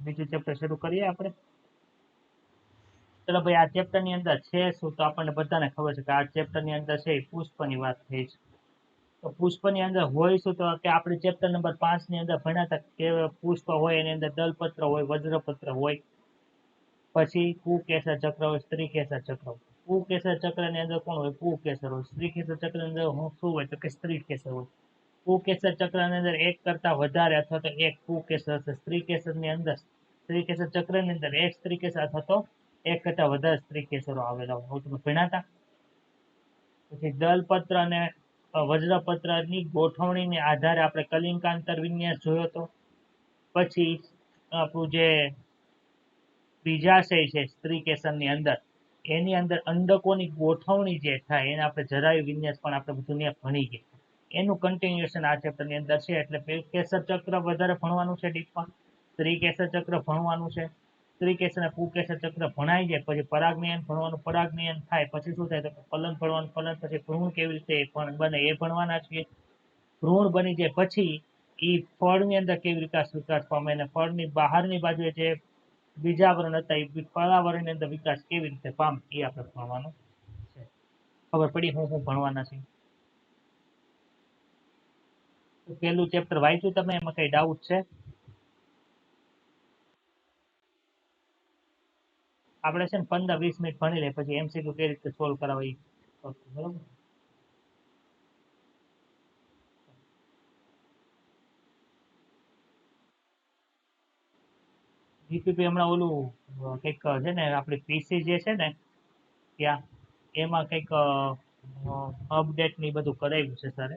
બીજું ચેપ્ટર શરૂ કરીએ આપણે. ચલો ભાઈ, આ ચેપ્ટર ની અંદર છે શું, તો આપણને બધાને ખબર છે કે આ ચેપ્ટર ની અંદર છે પુષ્પની વાત થઈ છે. તો પુષ્પની અંદર હોય શું, તો કે આપણે ચેપ્ટર નંબર 5 ની અંદર ભણ્યા હતા કે પુષ્પ હોય એની અંદર દલપત્ર હોય, વજ્રપત્ર હોય, પછી કુકેસર ચક્ર હોય, સ્ત્રીકેસર ચક્ર હોય. કુકેસર ચક્ર ની અંદર કોણ હોય? કુકેસર હોય. સ્ત્રીકેસર ચક્ર ની અંદર શું હોય? તો કે સ્ત્રીકેસર હોય. કુકેસર ચક્ર ની અંદર એક કરતા વધારે અથવા તો એક કુકેસર છે. સ્ત્રીકેસર ની અંદર, સ્ત્રીકેસર ચક્ર ની અંદર એક સ્ત્રીકેસર અથવા તો એક કરતા વધારે સ્ત્રીકેસરો આવેલા હોય. તમે ભણ્યા હતા. પછી દલપત્ર અને વજ્રપત્ર ની ગોઠવણીને આધારે આપણે કલિંકાંતર વિન્યાસ જોયો હતો. પછી આપણું જે બીજાશય છે સ્ત્રીકેસર ની અંદર, એની અંદર અંડકોની ગોઠવણી જે થાય એને આપણે જરાયુ વિન્યાસ પણ આપણે બધું ભણી ગયા. એનું કન્ટિન્યુએશન આ ચેપ્ટર ની અંદર છે. એટલે કેસર ચક્ર વધારે ભણવાનું છે ડીપમાં, સ્ત્રીકેસર ચક્ર ભણવાનું છે. સ્ત્રીકેસર અને પુકેસર ચક્ર ભણાઈ જાય પછી પરાગનયન ભણવાનું. પરાગનયન થાય પછી શું થાય? તો ફલન ભણવાનું. ફલન પછી ભ્રૂણ કેવી રીતે બને એ ભણવાના છીએ. ભ્રૂણ બની જાય પછી એ ફળની અંદર કેવી રીતે વિકાસ પામે અને ફળની બહારની બાજુ જે બીજાવરણ હતા એ પરાવરણની અંદર વિકાસ કેવી રીતે પામે એ આપણે ભણવાનું છે. ખબર પડી હું ભણવાના છે. પેલું ચેપ્ટર વાંચ્યું તમે? એમાં કઈ ડાઉટ છે? આપણે છે ને 15-20 મિનિટ ભણી લે પછી એમસીક્યુ કઈ રીતે સોલ્વ કરાવવા એ બરોબર. જીપીપી હમણાં ઓલું કંઈક છે ને આપણી પીસી જે છે ને ત્યાં એમાં કંઈક અપડેટ ને બધું કરાવ્યું છે સર.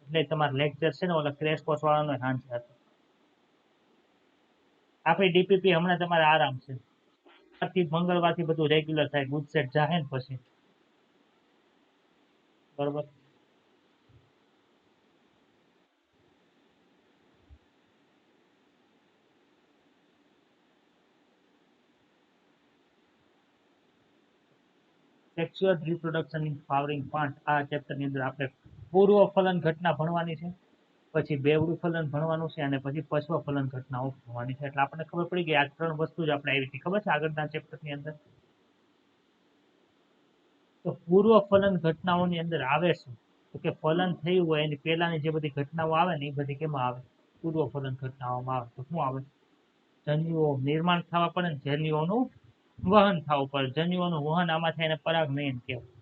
એટલે તમારા લેક્ચર છે ને ઓલા ક્રેશ કોર્સ વાળાનો હાંસ હતો. આપણી ડીપીપી હમણાં તમારે આરામ છે. મંગળવારથી બધું રેગ્યુલર થાય. ગુજસેટ જાહે ને પછી બરોબર. Sexual reproduction in flowering plant આ ચેપ્ટર ની અંદર આપણે પૂર્વ ફલન ઘટના ભણવાની છે, પછી બેવડું ફલન ભણવાનું છે અને પછી પશ્વ ફલન ઘટનાઓ ભણવાની છે. એટલે આપણને ખબર પડી ગઈ આ 3 વસ્તુ જ આપણે આવી હતી. ખબર છે આગળના ચેપ્ટર ની અંદર? તો પૂર્વ ફલન ઘટનાઓની અંદર આવે શું? તો કે ફલન થયું હોય એની પહેલાની જે બધી ઘટનાઓ આવે ને એ બધી કેમાં આવે? પૂર્વ ફલન ઘટનાઓમાં આવે. તો શું આવે? જન્યુઓ નિર્માણ થવા પડે ને જન્યુઓનું વહન થવું પડે. જન્યુઓનું વહન આમાં થાય એને પરાગનયન કહેવાય.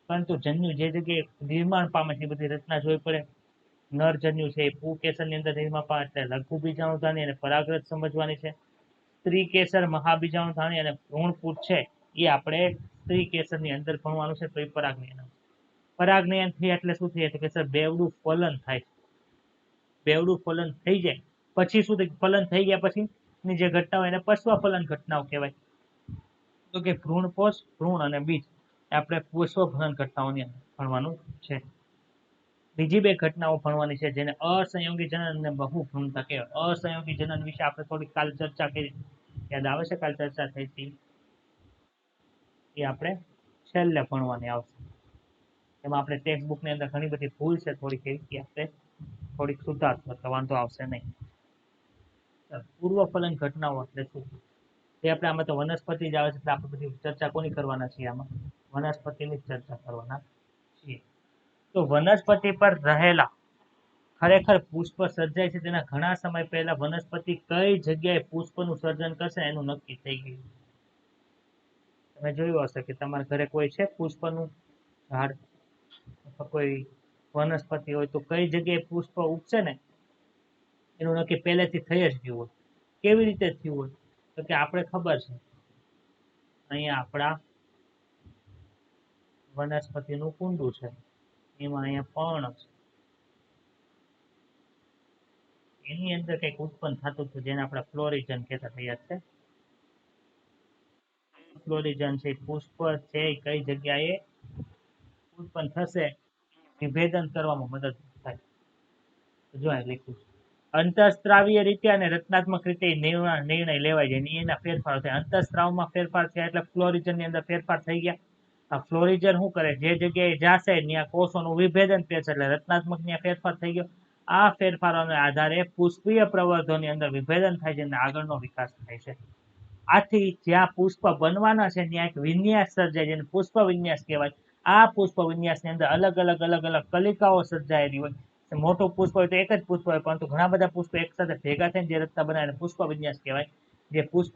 પરંતુ જન્યુ જે જગ્યાએ નિર્માણ પામે છે એ બધી રચના જોઈ પડે. નરજન્યુ છે એ પુકેસર ની અંદર નિર્માણ પામે એટલે લઘુ બીજાણુધાની અને પરાગરજ સમજવાની છે. સ્ત્રીકેસર મહાબીજાણુધાની અને ભ્રૂણપૂટ છે એ આપણે સ્ત્રીકેસર ની અંદર ભણવાનું છે. તો એ પરાગનયન. પરાગનયન થઈ એટલે શું થાય? તો કે સર બેવડું ફલન થાય. બેવડું ફલન થઈ જાય પછી શું થાય? ફલન થઈ ગયા પછી ની જે ઘટના હોય એને પશ્વ ફલન ઘટનાઓ કહેવાય. તો કે ભ્રૂણપોષ, ભ્રૂણ અને બીજ આપણે પશ્વ ફલન ઘટનાઓની અંદર ભણવાનું છે. બીજી 2 ઘટનાઓ ભણવાની છે જેને અસંયોગી જનન અને બહુભ્રૂણતા કહેવાય. અસંયોગી જનન વિશે આપણે થોડી કાલ ચર્ચા કરી. યાદ આવે છે? કાલ ચર્ચા થઈ હતી એ આપણે છેલ્લે ભણવાની આવશે. એમાં આપણે ટેક્સ્ટ બુક ની અંદર ઘણી બધી ભૂલ છે થોડીક એવી આપણે થોડીક સુધારશો એટલે વાંધો આવશે નહીં. પૂર્વ ફલન ઘટનાઓ એટલે શું? એ આપણે આમાં તો વનસ્પતિ જ આવે છે એટલે આપણે બધી ચર્ચા કોની કરવાના છીએ? આમાં વનસ્પતિની ચર્ચા કરવાના છીએ. તો વનસ્પતિ પર રહેલા ખરેખર પુષ્પ સર્જાય છે તેના ઘણા સમય પહેલા વનસ્પતિ કઈ જગ્યાએ પુષ્પનું સર્જન કરશે એનું નક્કી થઈ ગયું. તમે જોયું હશે કે તમારા ઘરે કોઈ છે પુષ્પનું ઝાડ અથવા કોઈ વનસ્પતિ હોય તો કઈ જગ્યાએ પુષ્પ ઉગશે ને એનું નક્કી પહેલેથી થઈ જ ગયું હોય. કેવી રીતે થયું હોય? તો કે આપણે ખબર છે અહીંયા આપણા વનસ્પતિનું કુંડું છે, એમાં અહીંયા પર્ણ છે, એની અંદર કંઈક ઉત્પન્ન થતું હતું જેને આપણે ફ્લોરિજન કહેતા થયા છે. ફ્લોરિજન છે પુષ્પ છે કઈ જગ્યાએ ઉત્પન્ન થશે વિભેદન કરવામાં મદદ થાય. જો અહીં લખ્યું અંતઃસ્ત્રાવીય રીતે અને રચનાત્મક રીતે નિર્ણય લેવાય છે. એના ફેરફાર થાય. અંતઃસ્ત્રાવમાં ફેરફાર થયા એટલે ફ્લોરિજન ની અંદર ફેરફાર થઈ ગયા. આ ફ્લોરિજન શું કરે? જે જગ્યાએ જાશે ત્યાં કોષોનું વિભેદન થશે એટલે રચનાત્મક ત્યાં ફેરફાર થઈ ગયો. આ ફેરફારોના આધારે પુષ્પીય પ્રવર્ધોની અંદર વિભેદન થાય છે અને આગળનો વિકાસ થાય છે. આથી જ્યાં પુષ્પ બનવાના છે ત્યાં એક વિન્યાસ સર્જાય જેને પુષ્પ વિન્યાસ કહેવાય. આ પુષ્પ વિન્યાસની અંદર અલગ અલગ અલગ અલગ કલિકાઓ સર્જાયેલી હોય. મોટું પુષ્પ હોય તો એક જ પુષ્પ હોય, પરંતુ ઘણા બધા પુષ્પ એક સાથે ભેગા થઈને જે રચના બનાવે પુષ્પ વિન્યાસ કહેવાય. જે પુષ્પ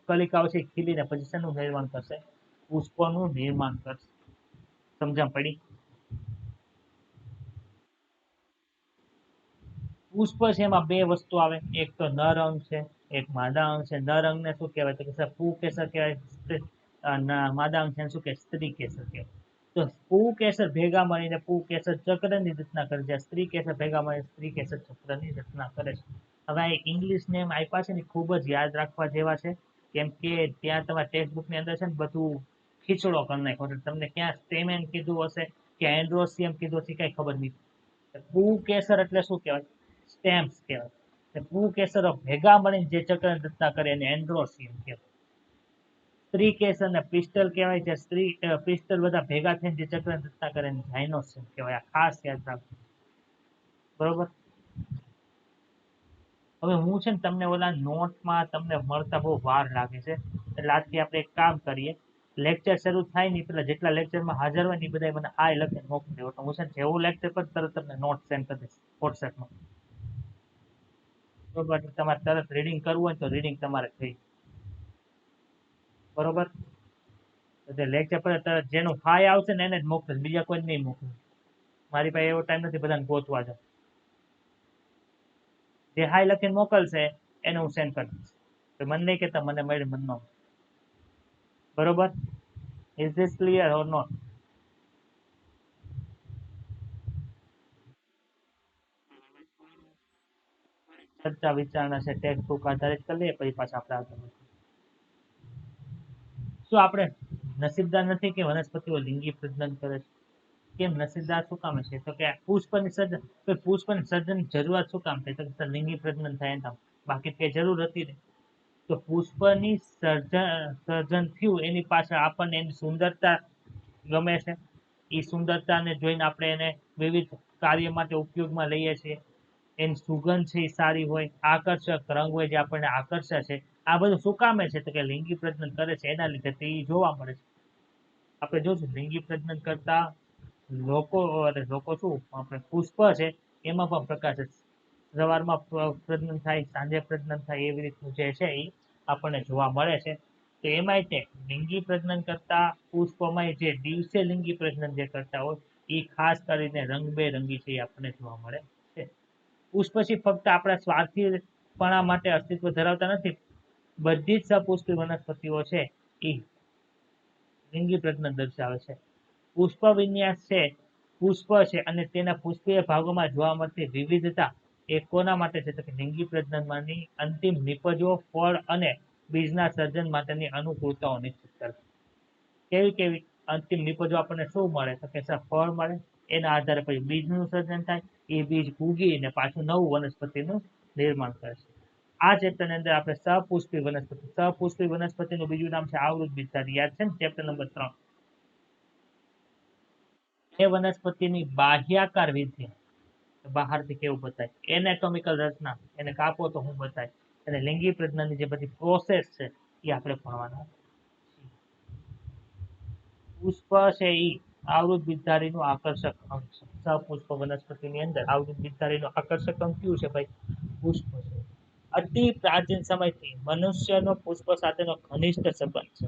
કલિકાઓ છે ખીલીને પછી શેનું નિર્માણ કરશે? પુષ્પનું નિર્માણ કરશે. સમજણ પડી? પુષ્પ છે એમાં બે વસ્તુ આવે, એક તો નર અંગ છે, એક માદા અંગ છે. નર અંગને શું કહેવાય? તો કે પુંકેસર કહેવાય. માદા અંગ છે શું કે સ્ત્રી કેસર કહેવાય. તો પુંકેસર ભેગા મળીને પુંકેસર ચક્રની રચના કરે છે. સ્ત્રી કેસર ભેગા મળીને સ્ત્રી કેસર ચક્રની રચના કરે છે. હવે આ ઇંગ્લિશ નેમ આપ્યા છે ને ખૂબ જ યાદ રાખવા જેવા છે, કેમ કે ત્યાં તમારા ટેક્સ્ટ બુક ની અંદર છે ને બધું ખીચડો કરી નાખ્યો. તમને ક્યાં સ્ટેમેન કીધું હશે કે એન્ડ્રોસિયમ કીધું હશે કઈ ખબર નહીં. પુંકેસર એટલે શું કહેવાય? સ્ટેમ્સ કહેવાય. પુંકેસરો ભેગા મળીને જે ચક્રની રચના કરે એને એન્ડ્રોસિયમ કહેવાય. સ્ત્રી કેસર ને પિસ્ટલ કહેવાય છે. પિસ્ટલ બધા ભેગા થઈને જે ચક્રની રચના કરે એને જાઇનોસિયમ કહેવાય. આ ખાસ યાદ રાખો. બરોબર. હવે હું છે ને તમને ઓલા નોટમાં તમને મળતા બહુ વાર લાગે છે, એટલે આજથી આપણે એક કામ કરીએ. લેક્ચર શરૂ થાય ને પેલા જેટલા લેક્ચરમાં હાજર હોય ને એ બધા મને હાય લખીને મોકલી દેવો. હું છે ને જેવું લેક્ચર પર તરત તમને નોટ સેન્ડ કરી દઈશ વોટ્સએપમાં. બરોબર. તમારે તરત રીડિંગ કરવું હોય તો રીડિંગ તમારે થઈ. બરોબર. લેક્ચર પર તરત જેનું હાય આવશે ને એને જ મોકલીશ, બીજા કોઈ નહીં મોકલું. મારી પાસે એવો ટાઈમ નથી બધાને ગોતવા જાવ. જે હાય લખીને મોકલશે એને હું સેન્ડ કરી દઈશ. તો મને નહીં કહેતા મને મળી મનમાં. બરોબર. Is this clear or not? ચર્ચા વિચારણા છે ટેક્સ્ટ બુક આધારિત કરી લઈએ પછી પાછા આપણે આગળ વધીએ. શું આપણે નસીબદાર નથી કે વનસ્પતિઓ લિંગી પ્રજનન કરે છે? કેમ નસીબદાર શું કામ છે? તો કે પુષ્પની સર્જન, પુષ્પની સર્જન જરૂરિયાત શું કામ થાય? તો લિંગી પ્રજનન થાય એના, બાકી કઈ જરૂર હતી નહીં. તો પુષ્પની સર્જન થયું એની પાછળ આપણને એની સુંદરતા ગમે છે. એ સુંદરતાને જોઈને આપણે એને વિવિધ કાર્ય માટે ઉપયોગમાં લઈએ છીએ. એની સુગંધ છે એ સારી હોય, આકર્ષક રંગ હોય જે આપણને આકર્ષે છે. આ બધું શું કામે છે? તો કે લિંગી પ્રજનન કરે છે એના લીધે તે જોવા મળે છે. આપણે જોશું લિંગી પ્રજનન કરતા લોકો શું આપણે પુષ્પ છે એમાં પણ પ્રકાશ છે. સવારમાં પ્રજનન થાય, સાંજે પ્રજનન થાય, એવી રીતનું જે છે એ આપણને જોવા મળે છે. તો એમાંય તે લિંગી પ્રજનન કરતા પુષ્પમાં જે દિવસે લિંગી પ્રજનન જે કરતા હોય એ ખાસ કરીને રંગબેરંગી છે એ આપણને જોવા મળે છે. પુષ્પ છે ફક્ત આપણા સ્વાર્થીપણા માટે અસ્તિત્વ ધરાવતા નથી. બધી જ સપુષ્પી વનસ્પતિઓ છે એ લિંગી પ્રજનન દર્શાવે છે. પુષ્પ વિન્યાસ છે, પુષ્પ છે અને તેના પુષ્પીય ભાગોમાં જોવા મળતી વિવિધતા એ કોના માટે છે? તો કે લિંગી પ્રજનનમાંની અંતિમ નિપજો, ફળ અને બીજના સર્જન માટેની અનુકૂળતાઓ નિશ્ચિત કરે. કેવી કેવી અંતિમ નિપજો આપણને શું મળે? તો કે ફળ મળે, એના આધારે પછી બીજનું સર્જન થાય, એ બીજ ઉગીને પાછું નવું વનસ્પતિનું નિર્માણ કરે છે. આ ચેપ્ટરની અંદર આપણે સપુષ્પી વનસ્પતિ, સપુષ્પી વનસ્પતિનું બીજું નામ છે આવૃત બીજધારી. યાદ છે ને? Chapter number 3. એ વનસ્પતિની બાહ્યાકાર વિધ્ય, બહારથી કેવું બતાય, એનેટોમિકલ રચના, એને કાપો તો હું બતાય, અને લિંગી પ્રજનનની જે બધી પ્રોસેસ છે એ આપણે ભણવાના. પુષ્પ છે એ આવૃત બીજધારીનું આકર્ષક અંગ છે. સપુષ્પ વનસ્પતિની અંદર આવૃત બીજધારીનું આકર્ષક અંગ કયું છે ભાઈ? પુષ્પ છે. અતિ પ્રાચીન સમયથી મનુષ્યનો પુષ્પ સાથેનો ઘનિષ્ઠ સંબંધ છે.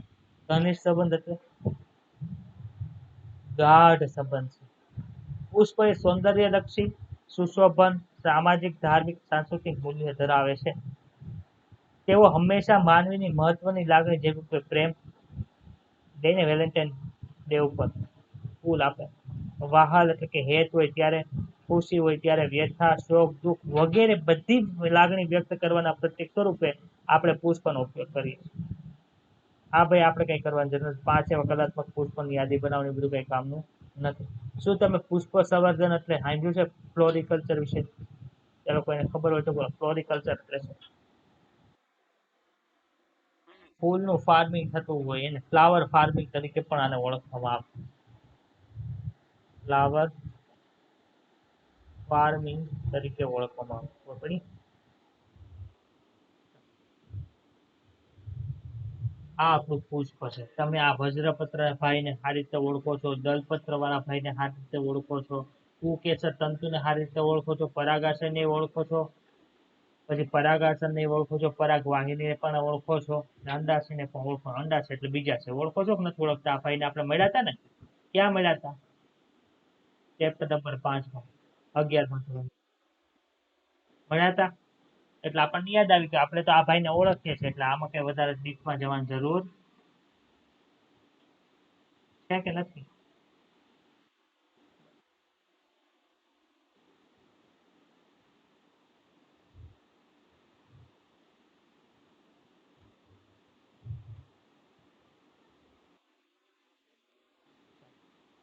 ઘનિષ્ઠ સંબંધ એટલે ગાઢ સંબંધ છે. પુષ્પ એ સૌંદર્યલક્ષી, સુશોભન, સામાજિક, ધાર્મિક, સાંસ્કૃતિક મૂલ્ય ધરાવે છે. તેઓ હંમેશા માનવીની મહત્વની લાગણી જેવું કે પ્રેમ, દઈને વેલેન્ટાઇન ડે ઉપર ફૂલ આપે, વહાલ એટલે કે હેત હોય ત્યારે, ખુશી હોય ત્યારે, વ્યથા, શોક, દુઃખ વગેરે બધી જ લાગણી વ્યક્ત કરવાના પ્રત્યેક સ્વરૂપે આપણે પુષ્પનો ઉપયોગ કરીએ. હા ભાઈ, આપણે કઈ કરવાની જરૂર નથી. 5 એવા કલાત્મક પુષ્પની યાદી બનાવવાની બધું કઈ કામનું નથી. શું તમે પુષ્પ સંવર્ધન એટલે સાંભળ્યું છે? ફ્લોરિકલ્ચર વિશે ચાલો કોઈને ખબર હોય તો બોલો. ફ્લોરિકલ્ચર એટલે શું? ફૂલનું ફાર્મિંગ થતું હોય એને ફ્લાવર ફાર્મિંગ તરીકે પણ આને ઓળખવામાં આવે. ફ્લાવર ફાર્મિંગ તરીકે ઓળખવામાં આવે. ખબર પડી? આ આપણું પુષ્પ છે. તમે આ વજ્રપત્ર ભાઈને સારી રીતે ઓળખો છો, દલપત્ર વાળા ભાઈને સારી રીતે ઓળખો છો, પુકેસર તંતુને સારી રીતે ઓળખો છો, પરાગાશયને ઓળખો છો, પછી પરાગાશયને ઓળખો છો, પરાગવાહિનીને પણ ઓળખો છો, અંડાશયને પણ ઓળખો. અંડાશય એટલે બીજા છે. ઓળખો છો કે નથી ઓળખતા? આ ભાઈને આપણે મળ્યા હતા ને? ક્યાં મળ્યા હતા? ચેપ્ટર નંબર 5 માં 11માં ધોરણમાં મળ્યા હતા. એટલે આપણને યાદ આવ્યું કે આપણે તો આ ભાઈને ઓળખીએ છીએ, એટલે આમાં કઈ વધારે ડીપમાં જવાની જરૂર છે કે નથી?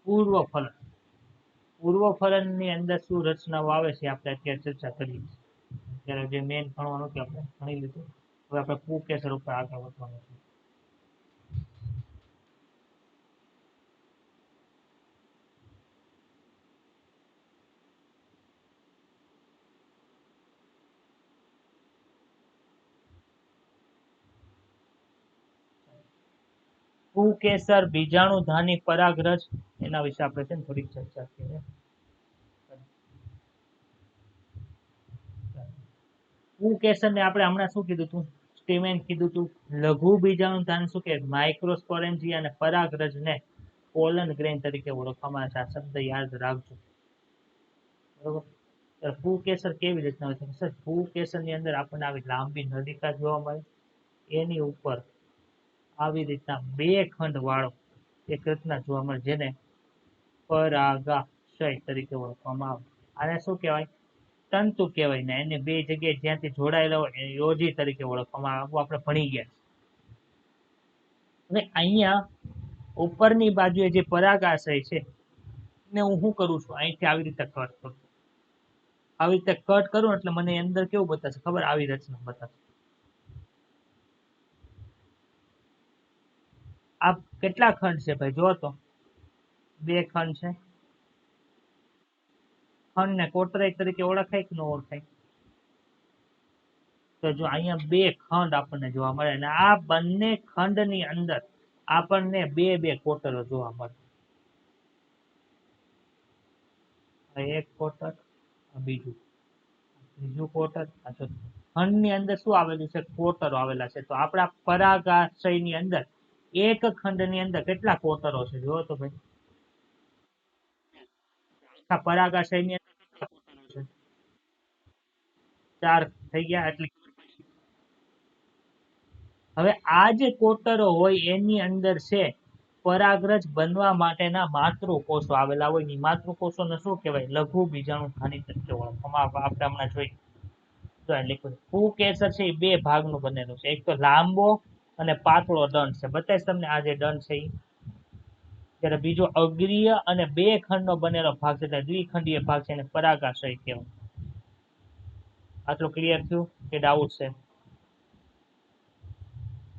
પૂર્વ ફલન. પૂર્વ ફલન ની અંદર શું રચનાઓ આવે છે આપણે અત્યારે ચર્ચા કરીએ. અત્યારે જે મેન ભણવાનું કે આપણે ભણી લીધું. હવે આપણે પુકેસર ઉપર આગળ વધવાનું છે. પુકેસર બીજાણુધાની પરાગરજ એના વિશે આપણે છે ને થોડીક ચર્ચા કરીએ. પુકેસર ને આપણે હમણાં શું કીધું હતું? સ્ટીમેન કીધું હતું લઘુ બીજાણુધાની શું કે માઇક્રોસ્પોરેન્જિયા અને પરાગરજ ને પોલન ગ્રેન તરીકે ઓળખવામાં આવે છે. આ શબ્દ યાદ રાખજો. બરોબર. પુકેસર કેવી રીતના હોય છે? સર પુકેસર ની અંદર આપણને આવી લાંબી નલિકા જોવા મળે. એની ઉપર આવી રીતના બે ખંડ વાળો એક રચના જોવા મળે, જેને પરાગાશય તરીકે ઓળખવામાં આવે. આને શું કહેવાય? તંતુ કહેવાય ને. એને બે જગ્યાએ જ્યાંથી જોડાયેલા હોય એને યોજી તરીકે ઓળખવામાં આવે. આપણે ભણી ગયા. હવે અહીંયા ઉપરની બાજુએ જે પરાગાશય છે ને હું શું કરું છું? અહીંથી આવી રીતે કટ કરું. આવી રીતે કટ કરું એટલે મને અંદર કેવું બતાવશે ખબર? આવી રચના બતાવશે. આ કેટલા ખંડ છે ભાઈ? જો તો બે ખંડ છે. ખંડ ને કોટરાઈ તરીકે ઓળખાય કે ન ઓળખાય? તો જો અહીંયા બે ખંડ આપણને જોવા મળે અને આ બંને ખંડની અંદર આપણને બે બે કોટરો જોવા મળે. એક કોટર, બીજું ત્રીજું કોટર. ખંડની અંદર શું આવેલું છે? કોટરો આવેલા છે. તો આપણા પરાગાશયની અંદર એક ખંડની અંદર કેટલા કોટરો છે? જોવો તો ભાઈ. પરાગાશયની અંદર કેટલા કોટરો છે? 4 થઈ ગયા. એટલે હવે આ જે કોટરો હોય એની અંદર છે પરાગરજ બનવા માટેના માતૃકોષો આવેલા હોય. ની માતૃકોષોને શું કહેવાય? લઘુ બીજાણુધાની તરીકે ઓળખવામાં આવે. આપણે હમણાં જોઈ. પુકેસર છે એ બે ભાગનું બનેલું છે. એક તો લાંબો અને પાતળો દંડ છે. બતાવીશ તમને આ જે દંડ છે એ. ત્યારે બીજો અગ્રીય અને બે ખંડનો બનેલો ભાગ છે, એટલે દ્વિખંડીય ભાગ છે, એને પરાગાશય કહેવાય. આટલું ક્લિયર થયું કે ડાઉટ છે?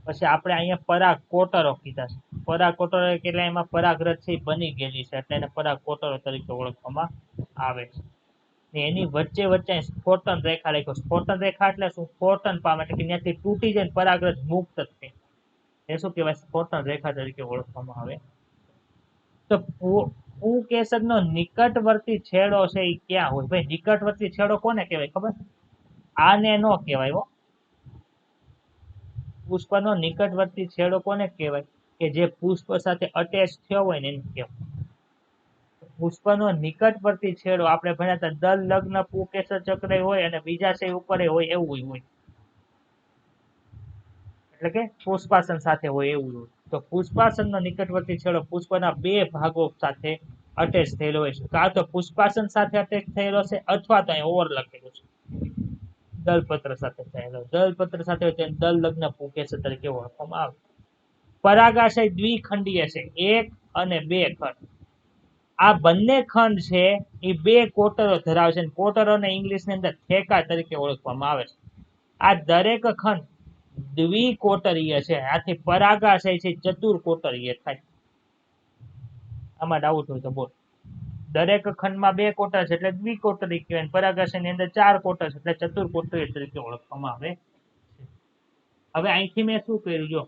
પછી આપણે અહીંયા પરાગ કોટરો કીધા છે. પરાગ કોટરો એટલે એમાં પરાગરજ છે બની ગયેલી છે, એટલે એને પરાગ કોટરો તરીકે ઓળખવામાં આવે છે. એની વચ્ચે વચ્ચે સ્ફોટન રેખા લખ્યો. સ્ફોટન રેખા એટલે શું? સ્ફોટન પામે એટલે કે ત્યાંથી તૂટી જાય પરાગરજ મુક્ત થાય. એ શું કહેવાય? સ્ફોટન રેખા તરીકે ઓળખવામાં આવે. તો પુકેસરનો નિકટવર્તી છેડો છે એ ક્યાં હોય? ભાઈ નિકટવર્તી છેડો કોને કહેવાય ખબર? આને નો કહેવાય હો. પુષ્પનો નિકટવર્તી છેડો કોને કહેવાય? કે જે પુષ્પ સાથે અટેચ થયો હોય ને એને કહેવાય. પુષ્પનો નિકટવર્તી છેડો આપણે ભણ્યા હતા દલ લગ્ન પુકેસર ચક્ર હોય અને બીજા છે ઉપર હોય એવું હોય. એટલે કે પુષ્પાસન સાથે હોય એવું હોય. તો પુષ્પાસનનો નિકટવર્તી છેડો પુષ્પના બે ભાગો સાથે અટેચ થયેલો હોય છે. કાં તો પુષ્પાસન સાથે અટેચ થયેલો છે અથવા તો અહીં ઓવર લખેલું છે દલપત્ર સાથે થયેલો. દલપત્ર સાથે હોય તેને દલ લગ્ન પુકેસર તરીકે ઓળખવામાં આવે. પરાગાશય દ્વિખંડીય છે. એક અને બે ખંડ. આ બંને ખંડ છે એ બે કોટરો ધરાવે છે. કોટરોને ઇંગ્લિશની અંદર ઠેકા તરીકે ઓળખવામાં આવે છે. આ દરેક ખંડ દ્વિકોટરીય છે. આથી પરાગાશય છે ચતુર્કોટરીય થાય. આમાં ડાઉટ હોય તો બોલ. દરેક ખંડમાં 2 કોટર છે એટલે દ્વિકોટરી કહેવાય. પરાગાશયની અંદર 4 કોટર છે એટલે ચતુર્કોટરી તરીકે ઓળખવામાં આવે છે. હવે અહીંથી મેં શું કર્યું જો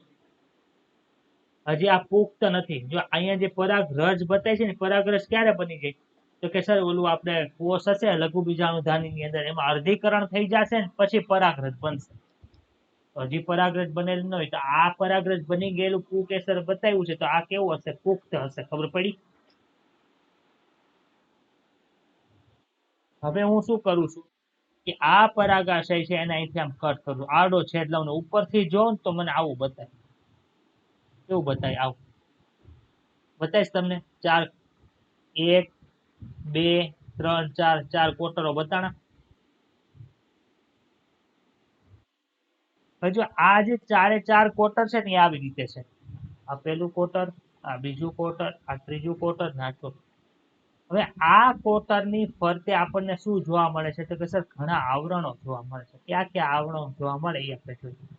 હજી આ પુખ્ત નથી. જો અહીંયા જે પરાગરજ બતાય છે ને પરાગરજ ક્યારે બની જાય તો કે સર ઓલું આપણે કોષ હશે લઘુ બીજાણુધાનીની અંદર એમાં અર્ધીકરણ થઈ જશે ને પછી પરાગરજ બનશે. હજી પરાગરજ બનેલું ન હોય તો આ પરાગરજ બની ગયેલું પુંકેસર બતાવ્યું છે તો આ કેવું હશે પુખ્ત હશે. ખબર પડી? હવે હું શું કરું છું કે આ પરાગાશય છે એને અહીંથી આમ કટ કરું આડો છેદ લઉં ઉપરથી જોઉં તો મને આવું બતાય. કેવું બતાય? આવું બતાવીશ તમને. 4 1 2 3 4 4 કોટરો બતાણા. હવે જો આ જે 4 કોટર છે ને એ આવી રીતે છે. આ પેલું કોટર, આ બીજું કોટર, આ ત્રીજું કોટર, આ ચોથું. હવે આ કોટરની ફરતે આપણને શું જોવા મળે છે તો કે સર ઘણા આવરણો જોવા મળે છે. ક્યાં ક્યાં આવરણો જોવા મળે એ આપણે જોઈએ.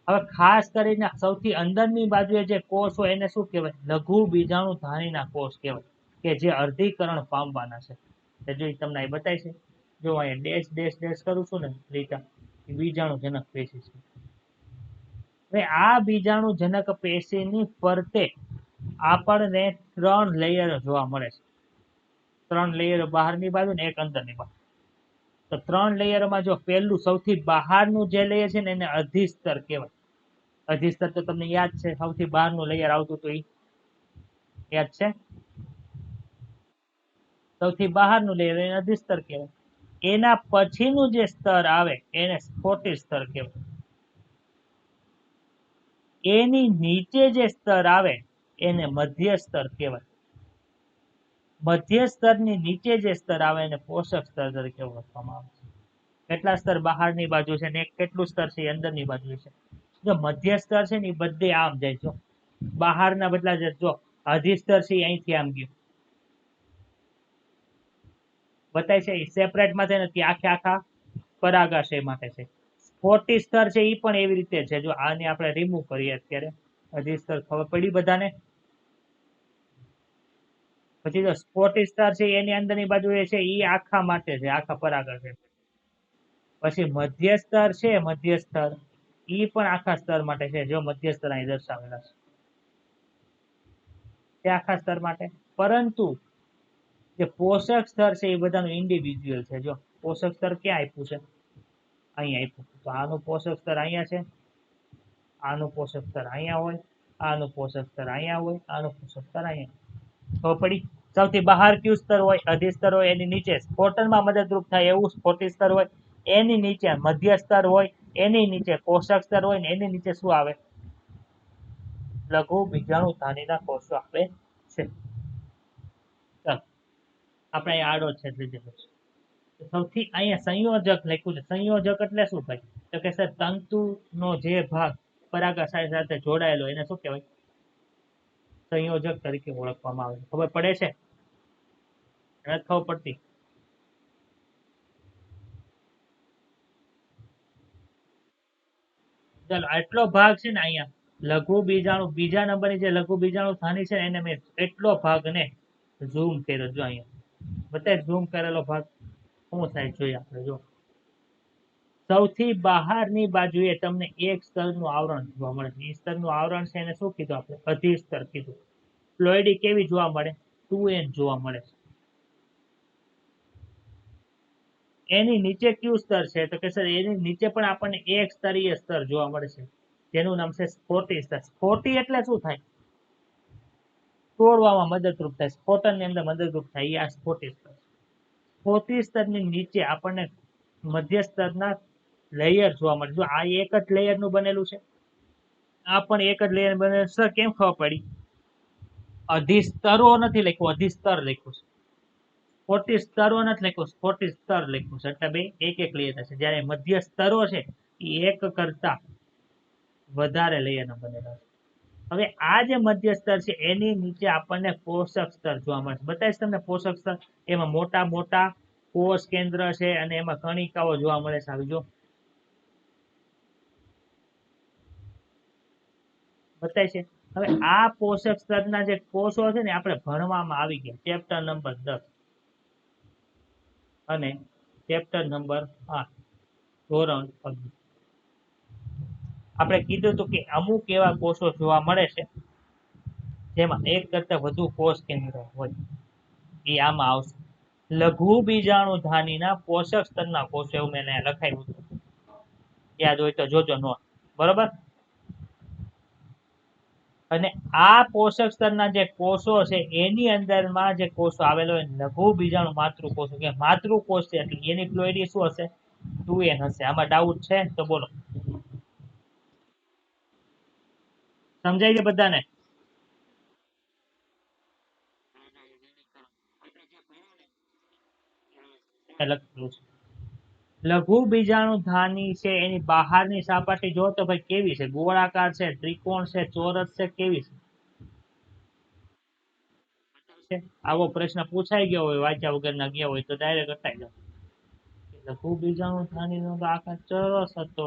હવે ખાસ કરીને સૌથી અંદરની બાજુએ જે કોષ હોય એને શું કહેવાય? લઘુ બીજાણુધાનીના કોષ કહેવાય કે જે અર્ધીકરણ પામવાના છે. તો જો તમને અહીં બતાય છે જો અહીંયા ડેશ ડેશ ડેશ કરું છું ને લીટા બીજાણુજનક પેશી છે. હવે આ બીજાણુજનક પેશીની ફરતે આપણને 3 લેયર જોવા મળે છે. 3 લેયર બહારની બાજુ ને એક અંદરની બાજુ. તો 3 લેયરમાં જો પહેલું સૌથી બહારનું જે લેયર છે ને એને અધિસ્તર કહેવાય. અધિસ્તર તો તમને યાદ છે સૌથી બહારનું લેયર આવતું હતું એ યાદ છે? સૌથી બહારનું લેયર એને અધિસ્તર કહેવાય. એના પછીનું જે સ્તર આવે એને સ્ફોટી સ્તર કહેવાય. એની નીચે જે સ્તર આવે એને મધ્ય સ્તર કહેવાય. મધ્ય સ્તરની નીચે જે સ્તર આવે એને પોષક સ્તર તરીકે ઓળખવામાં આવે છે. કેટલા સ્તર બહારની બાજુ છે ને કેટલું સ્તર છે અંદરની બાજુ છે. જો મધ્ય સ્તર છે ને એ બધે આમ જાય જો બહારના બદલા જો અધિસ્તર છે અહીંથી આમ ગયું બતાય છે એ સેપરેટ માં છે નથી આખે આખા પરાગાશય માટે છે. સ્ફોટી સ્તર છે એ પણ એવી રીતે છે. જો આને આપણે રિમૂવ કરીએ અત્યારે અધિસ્તર ખબર પડી બધાને. પછી જો સ્ફોટી સ્તર છે એની અંદરની બાજુ એ છે એ આખા માટે છે આખા પરાગાશય. પછી મધ્ય સ્તર છે મધ્ય સ્તર એ પણ આખા સ્તર માટે છે. જો મધ્ય સ્તર અહીં દર્શાવેલા છે આખા સ્તર માટે. પરંતુ જે પોષક સ્તર છે એ બધાનું ઇન્ડિવિજ્યુઅલ છે. જો પોષક સ્તર ક્યાં આપ્યું છે? અહીંયા આપ્યું. તો આનું પોષક સ્તર અહીંયા છે, આનું પોષક સ્તર અહીંયા હોય, આનું પોષક સ્તર અહીંયા હોય, આનું પોષક સ્તર અહીંયા. ખબર પડી? સૌથી બહાર કયું સ્તર હોય? અધિસ્તર હોય એની નીચે સ્ફોટનમાં મદદરૂપ થાય એવું સ્ફોટી સ્તર હોય. એની નીચે મધ્ય સ્તર હોય, એની નીચે પોષક સ્તર હોય ને એની નીચે શું આવે? લઘુ બીજાણુધાનીના કોષો આવે છે. ચાલો આપણે અહીં આડો છેદ લીધેલો છે. સૌથી અહીંયા સંયોજક લખ્યું છે. સંયોજક એટલે શું થાય તો કે સર તંતુનો જે ભાગ પરાગાશય સાથે જોડાયેલો એને શું કહેવાય? સંયોજક તરીકે ઓળખવામાં આવે છે. ખબર પડે છે? નથી ખબર પડતી? ચાલો આટલો ભાગ છે ને અહીંયા લઘુ બીજાણુ બીજા નંબરની જે લઘુ બીજાણુધાની છે એને મેં એટલો ભાગને ઝૂમ કર્યો. જો અહીંયા બતાય ઝૂમ કરેલો ભાગ શું થાય જોઈએ આપણે. જો સૌથી બહારની બાજુએ તમને એક સ્તરનું આવરણ જોવા મળે છે. એ સ્તરનું આવરણ છે એને શું કીધું આપણે? અધિસ્તર કીધું. ફ્લોઇડી કેવી જોવા મળે? 2n જોવા મળે છે. એની નીચે કયું સ્તર છે તો કે સર એની નીચે પણ આપણને એક સ્તરીય સ્તર જોવા મળે છે જેનું નામ છે સ્ફોટી સ્તર. સ્ફોટી એટલે શું થાય? તોડવામાં મદદરૂપ થાય, સ્ફોટનની અંદર મદદરૂપ થાય એ આ સ્ફોટી સ્તર. સ્ફોટી સ્તરની નીચે આપણને મધ્ય સ્તરના લેયર જોવા મળે. જો આ એક જ લેયરનું બનેલું છે, આ પણ એક જ લેયર બનેલું. સર કેમ ખબર પડી? અધિસ્તરો નથી લખ્યું, અધિસ્તર લખ્યું છે. સ્ફોટી સ્તરો નથી લખ્યું, સ્ફોટી સ્તર લખ્યું છે. એટલે બે એક એક લેયર છે. જ્યારે મધ્ય સ્તરો છે એ એક કરતા વધારે લેયરના બનેલા છે. હવે આ જે મધ્ય સ્તર છે એની નીચે આપણને પોષક સ્તર જોવા મળે છે. બતાવીશ તમને પોષક સ્તર. એમાં મોટા મોટા કોષ કેન્દ્ર છે અને એમાં કણિકાઓ જોવા મળે છે. આવી જો બતાય છે. હવે આ પોષક સ્તરના જે કોષો છે ને આપણે ભણવામાં આવી ગયા ચેપ્ટર નંબર 10. અને ચેપ્ટર નંબર 8 ધોરણ 11. આપણે કીધું હતું કે અમુક એવા કોષો જોવા મળે છે જેમાં એક કરતા વધુ કોષ કેન્દ્રો હોય, એ આમાં આવશે. લઘુ બીજાણુધાનીના પોષક સ્તરના કોષો, એવું મેં લખાયું હતું, યાદ હોય તો જોજો નોટ. બરોબર. અને આ પોષક સ્તરના જે કોષો છે એની અંદરમાં જે કોષો આવેલો હોય લઘુ બીજાણુ માતૃકોષો કે માતૃકોષ છે, એટલે એની પ્લોઇડી શું હશે? 2n હશે. આમાં ડાઉટ છે તો બોલો. સમજાય છે બધાને? લખેલું છે. લઘુ બીજાણુધાની છે એની બહારની સપાટી જો તો ભાઈ કેવી છે? ગોળાકાર છે, ત્રિકોણ છે, ચોરસ છે, કેવી છે? આવો પ્રશ્ન પૂછાઈ ગયો હોય, વાંચ્યા વગરના ગયા હોય તો ડાયરેક્ટ અટાઈ જાવ. લઘુ બીજાણુધાનીનો તો આકાર ચોરસ હતો,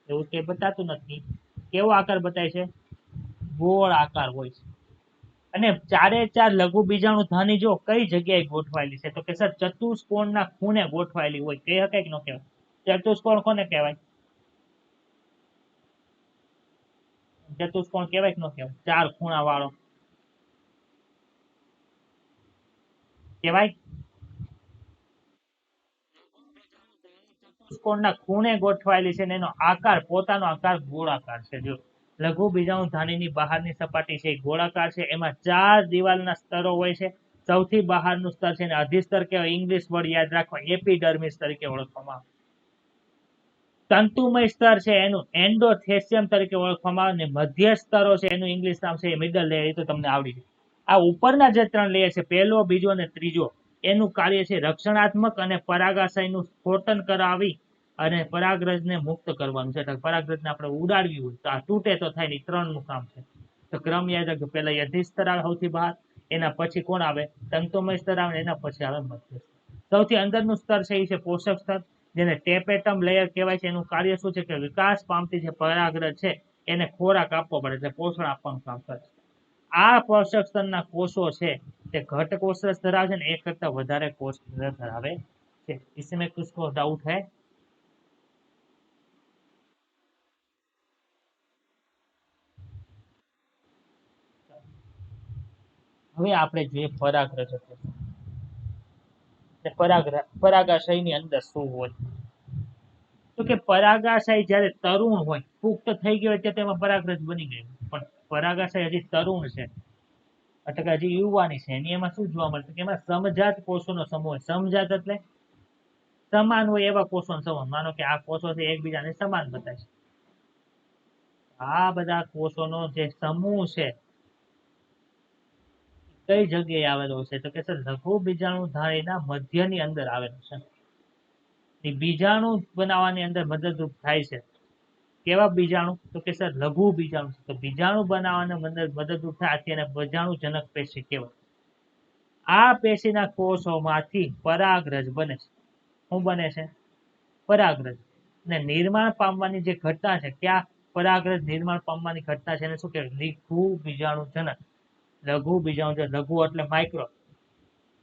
એવું કઈ બતાતું નથી. કેવો આકાર બતાય છે? ગોળ આકાર હોય છે. અને ચારે ચાર લઘુ બીજાણુધાની જો કઈ જગ્યાએ ગોઠવાયેલી છે, તો કે સર ચતુષ્કોણના ખૂણે ગોઠવાયેલી હોય. કહી શકાય કે ન કહેવાય? ચતુષ્કોણ કોને કહેવાય? ચતુષ્કોણ કહેવાય કે ન કહેવાય? ચાર ખૂણા વાળો કહેવાય. ચતુષ્કોણના ખૂણે ગોઠવાયેલી છે ને એનો આકાર, પોતાનો આકાર ગોળાકાર છે. જો લઘુ બીજાણુધાનીની બહારની સપાટી છે એ ગોળાકાર છે, એમાં ચાર દિવાલના સ્તરો હોય છે. સૌથી બહારનું સ્તર છે ને અધિસ્તર કહેવાય. ઇંગ્લિશ વર્ડ યાદ રાખવા, એપિડર્મિસ તરીકે ઓળખવામાં આવે. તંતુમય સ્તર છે એનું એન્ડોથેસિયમ તરીકે ઓળખવામાં આવે. અને મધ્ય સ્તરો છે એનું ઇંગ્લિશ નામ છે મિડલ લેયર, એ તો તમને આવડી જાય. આ ઉપરના જે ત્રણ લેયર છે, પહેલો, બીજો અને ત્રીજો, એનું કાર્ય છે રક્ષણાત્મક અને પરાગાશયનું સ્ફોટન કરાવી અને પરાગરજને મુક્ત કરવાનું છે. એટલે પરાગરજને આપણે ઉડાડવી હોય તો આ તૂટે તો થાય નહીં, ત્રણનું કામ છે. તો ક્રમ યાદ રાખજો. પહેલા અધિસ્તર આવે સૌથી બહાર, એના પછી કોણ આવે? તંતુમય સ્તર આવે, એના પછી આવે મધ્ય સ્તર. સૌથી અંદરનું સ્તર છે એ છે પોષક સ્તર, જેને ટેપેટમ લેયર કહેવાય છે. એનું કાર્ય શું છે કે વિકાસ પામતી જે પરાગરજ છે એને ખોરાક આપવો પડે, એટલે પોષણ આપવાનું કામ કરે છે. આ પોષક સ્તરના કોષો છે તે ઘટ કોષરસ ધરાવે છે ને એક કરતા વધારે કોષ ધરાવે છે. इसमें किसको डाउट है? હવે આપણે જોઈએ પરાગરજ. પરાગાશયની અંદર શું હોય? તો કે પરાગાશય જ્યારે તરુણ હોય, પુખ્ત થઈ ગયો હોય ત્યારે તેમાં પરાગરજ બની ગયું, પણ પરાગાશય હજી તરુણ છે, એટલે કે હજી યુવાની છે, એની એમાં શું જોવા મળે? એમાં સમજાત કોષોનો સમૂહ હોય. સમજાત એટલે સમાન હોય એવા કોષોનો સમૂહ. માનો કે આ કોષો છે એકબીજાને સમાન બતાય છે. આ બધા કોષોનો જે સમૂહ છે કઈ જગ્યાએ આવેલો છે? તો કે સર લઘુ બીજાણુધારીના મધ્યની અંદર આવેલો છે. એ બીજાણુ બનાવવાની અંદર મદદરૂપ થાય છે. કેવા બીજાણુ? તો કે સર લઘુ બીજાણુ. તો બીજાણુ બનાવવાના મદદરૂપ થાય તેને બીજાણુજનક પેશી કહેવાય. આ પેશીના કોષોમાંથી પરાગરજ બને છે. શું બને છે? પરાગરજ. અને નિર્માણ પામવાની જે ઘટના છે, ક્યાં પરાગરજ નિર્માણ પામવાની ઘટના છે એને શું કહેવાય? લઘુ બીજાણુજનક. લઘુ બીજાણુજનક. લઘુ એટલે માઇક્રો,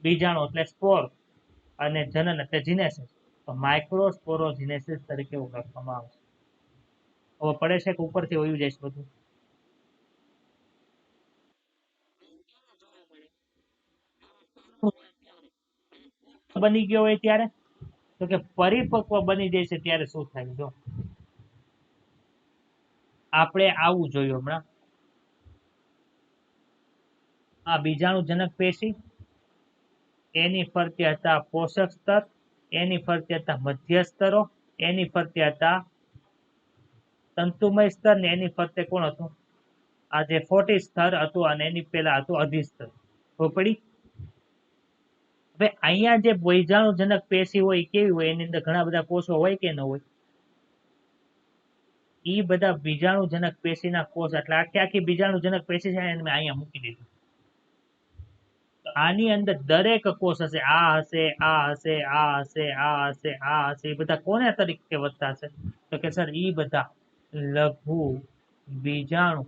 બીજાણુ એટલે સ્પોર, અને જનન એટલે જીનેસિસ. તો માઇક્રોસ્પોરોજીનેસિસ તરીકે ઓળખવામાં આવે છે. હવે પડે છે કે ઉપરથી વયું જાય છે બધું? બની ગયો હોય ત્યારે, તો કે પરિપક્વ બની જાય છે ત્યારે શું થાય? જો આપણે આવું જોયું હમણાં, આ બીજાણુજનક પેશી, એની ફરતે હતા પોષક સ્તર, એની ફરતે હતા મધ્ય સ્તરો, એની ફરતે હતા તંતુમય સ્તર, ને એની ફરતે કોણ હતું? આ જે 40 સ્તર હતું, અને એની પહેલા હતું અધિસ્તર. પડી? હવે અહીંયા જે બીજાણુજનક પેશી હોય એ કેવી હોય? એની અંદર ઘણા બધા કોષો હોય કે ન હોય? એ બધા બીજાણુજનક પેશીના કોષ, એટલે આખી આખી બીજાણુજનક પેશી છે એને મેં અહીંયા મૂકી દીધું. આની અંદર દરેક કોષ હશે, આ હશે, આ હશે, આ હશે, આ હશે, આ હશે, એ બધા કોને તરીકે વધતા હશે? તો કે સર એ બધા લઘુ બીજાણુ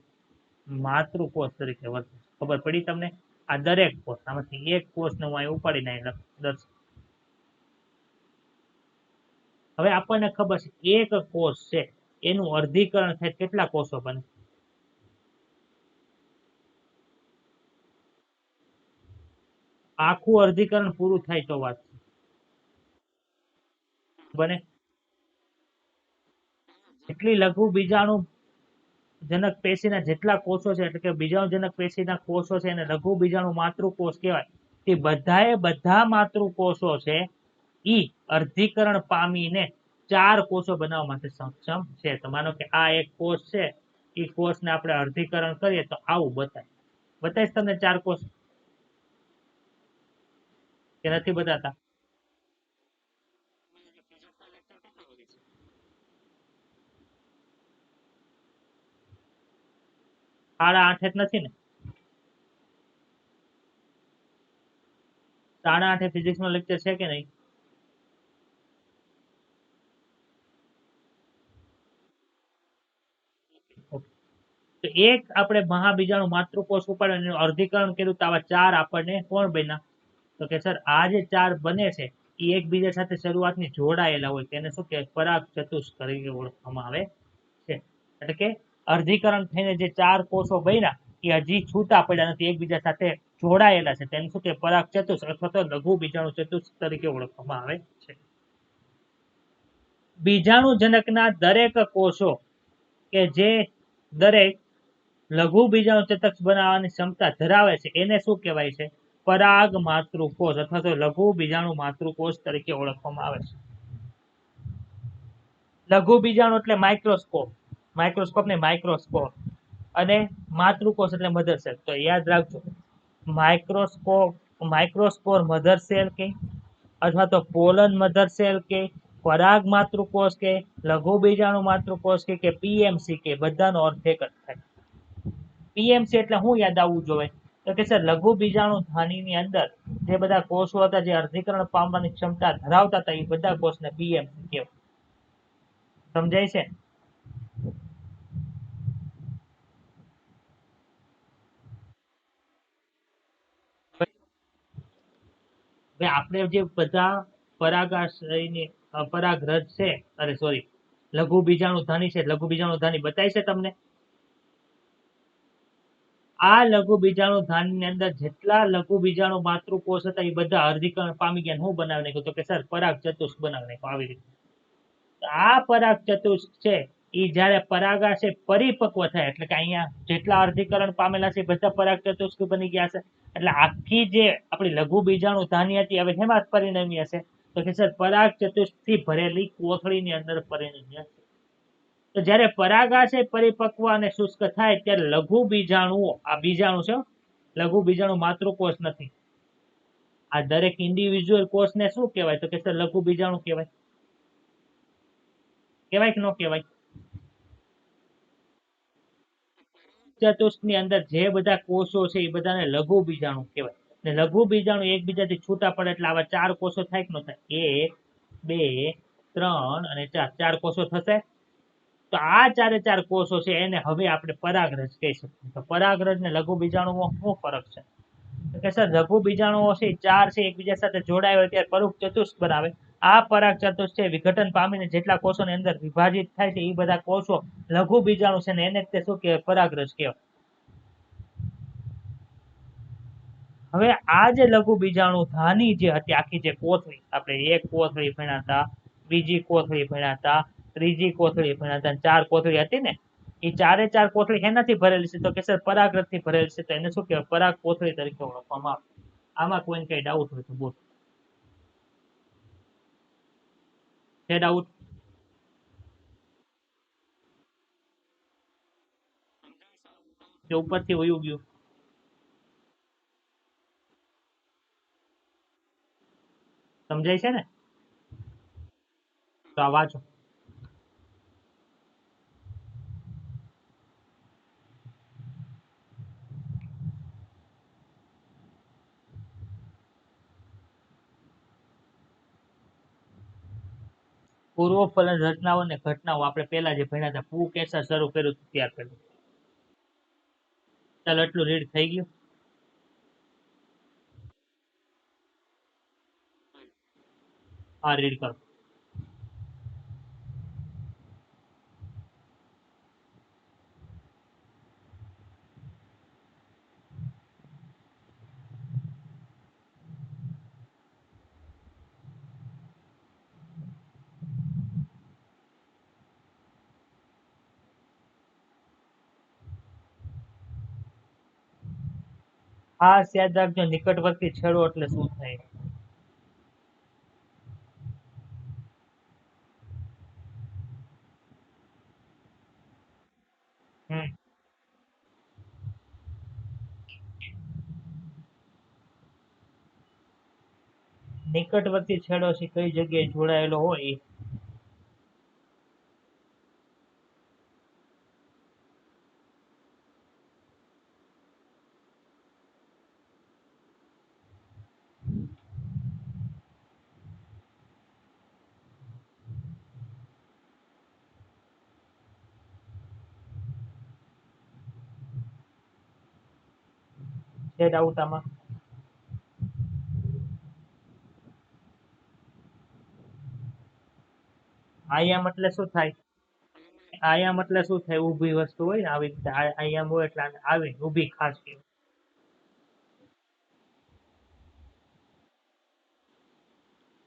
માતૃકોષ તરીકે વર્તે. ખબર પડી તમને? આ દરેક કોષ, આમાંથી એક કોષને હું અહીં ઉપાડીને અહીં દર્શ. હવે આપણને ખબર છે એક કોષ છે એનું અર્ધીકરણ થાય કેટલા કોષો બને? આખું અર્ધીકરણ પૂરું થાય તો વાત બને. જેટલી લઘુ બીજાણુ જનક પેશીના જેટલા કોષો છે એટલે કે બીજાણુજનક પેશીના કોષો છે એને લઘુ બીજાણુ માતૃકોષ કહેવાય. તે બધાએ બધા માતૃકોષો છે ઈ અર્ધીકરણ પામીને 4 કોષો બનાવવા માટે સક્ષમ છે. તો માનો કે આ એક કોષ છે, ઈ કોષને આપણે અર્ધીકરણ કરીએ તો આવું બતાય. બતાવીશ તમને 4 કોષ કે નથી બતાતા? 8:30 જ નથી ને? 8:30 ફિઝિક્સ નો લેક્ચર છે કે નહીં? તો એક આપણે મહાબીજાણુ માતૃકોષ ઉપાડ્યો એનું અર્ધીકરણ કર્યું તો આવા 4 આપણને કોણ બન્યા? તો કે સર આ જે 4 બને છે એ એકબીજા સાથે શરૂઆતની જોડાયેલા હોય તેને શું કહેવાય? પરાગ ચતુષ્ક તરીકે ઓળખવામાં આવે છે. એટલે કે અર્ધીકરણ થઈને જે 4 કોષો બન્યા એ હજી છૂટા પડ્યા નથી, એકબીજા સાથે જોડાયેલા છે, તેને શું કહેવાય? પરાગ ચતુષ્ક અથવા તો લઘુ બીજાણુ ચતુષ્ક તરીકે ઓળખવામાં આવે છે. બીજાણુજનકના દરેક કોષો કે જે દરેક લઘુ બીજાણુ ચતક બનાવવાની ક્ષમતા ધરાવે છે એને શું કહેવાય છે? પરાગ માતૃકોષ અથવા તો લઘુ બીજાણુ માતૃકોષ તરીકે ઓળખવામાં આવે છે. લઘુ બીજાણુ એટલે માઇક્રોસ્કોપ, માઇક્રોસ્કોપ ને માઇક્રોસ્કોપ, અને માતૃકોષ એટલે મધર સેલ. તો યાદ રાખજો, માઇક્રોસ્કોપ માઇક્રોસ્પોર મધર સેલ કે અથવા તો પોલન મધર સેલ કે પરાગ માતૃકોષ કે લઘુ બીજાણુ માતૃકોષ કે પીએમસી કે બધાનો અર્થ એક જ થાય. પીએમસી એટલે શું યાદ આવવું જોઈએ? તો કે સર લઘુ બીજાણુ ધ્વનિની અંદર જે બધા કોષો હતા જે અર્ધીકરણ પામવાની ક્ષમતા ધરાવતા હતા એ બધા કોષને પીએમસી કહેવાય. સમજાય છે? આપણે જે બધા પરાગાશયની પરાગરજ છે, અરે સોરી, લઘુ બીજાણુ ધની છે, લઘુ બીજાણુ ધની બતાય છે તમને? આ લઘુ બીજાણુ ધાની અંદર જેટલા લઘુ બીજાણુ માતૃકોષ હતા એ બધા અર્ધીકરણ પામી ગયા. શું બનાવી નાખ્યું? તો કે સર પરાગ ચતુષ્ક બનાવી નાખ્યું. આવી રીતે આ પરાગ ચતુષ્ક છે એ જયારે પરાગાશય પરિપક્વ થાય એટલે કે અહીંયા જેટલા અર્ધીકરણ પામેલા છે બધા પરાગ ચતુષ્ક બની ગયા છે. એટલે આખી જે આપણી લઘુ બીજાણુ ધાની હતી હવે હેમાં પરિણમી હશે? તો કે સર પરાગ ચતુષ્ક થી ભરેલી કોથળીની અંદર પરિણમી હશે. તો જયારે પરાગાશય પરિપક્વ અને શુષ્ક થાય ત્યારે લઘુ બીજાણુઓ, આ બીજાણુ છે, લઘુ બીજાણુ માતૃકોષ નથી, આ દરેક ઇન્ડિવિજ્યુઅલ કોષને શું કહેવાય? તો કે સર લઘુ બીજાણુ કહેવાય. કહેવાય કે ન કહેવાય? ચતુષ્કની અંદર જે બધા કોષો છે એ બધાને લઘુ બીજાણુ કહેવાય. ને લઘુ બીજાણુ એકબીજાથી છૂટા પડે એટલે આવા 4 કોષો થાય કે ન થાય? 1, 2, 3 અને 4, 4 કોષો થશે. તો આ 4 કોષો છે એને હવે આપણે પરાગરજ કહી શકીએ. તો પરાગરજ ને લઘુ બીજાણુમાં શું ફરક છે? કે સર લઘુ બીજાણુઓ છે 4 છે એકબીજા સાથે જોડાય હોય ત્યારે પરુક ચતુષ્ક બનાવે. આ પરાગ ચતુષ્ક છે વિઘટન પામીને જેટલા કોષોની અંદર વિભાજિત થાય છે એ બધા કોષો લઘુ બીજાણુ છે ને એને તે શું કહેવાય? પરાગરજ કહેવાય. હવે આ જે લઘુ બીજાણુ ધાની જે હતી આખી જે કોથળી, આપણે એક કોથળી ભણ્યા હતા, બીજી કોથળી ભણ્યા હતા, ત્રીજી કોથળી ભણ્યા હતા, 4 કોથળી હતી ને, એ 4 કોથળી એનાથી ભરેલી છે? તો કે સર પરાગરજ થી ભરેલી છે. તો એને શું કહેવાય? પરાગ કોથળી તરીકે ઓળખવામાં આવે. આમાં કોઈને કઈ ડાઉટ હોય તો બોલ. છે ડાઉટ? કે ઉપરથી વયું ગયું? સમજાય છે ને? તો આ વાંચો. પૂર્વફલન રચનાઓ અને ઘટનાઓ આપણે પહેલા જે ભણ્યા હતા, પુ કેસર શરૂ કર્યું ત્યાર કર્યું. ચાલો એટલું રીડ થઈ ગયું. હા રીડ કરો. ખાસ યાદ રાખજો, નિકટવર્તી છેડો એટલે શું થાય? નિકટવર્તી છેડો છે કઈ જગ્યાએ જોડાયેલો હોય એ. છે ડાઉટ આમાં? આયામ એટલે શું થાય? આયામ એટલે શું થાય? ઊભી વસ્તુ હોય ને આવી રીતે આયામ હોય એટલે આને આવી ઊભી ખાસ કહેવાય.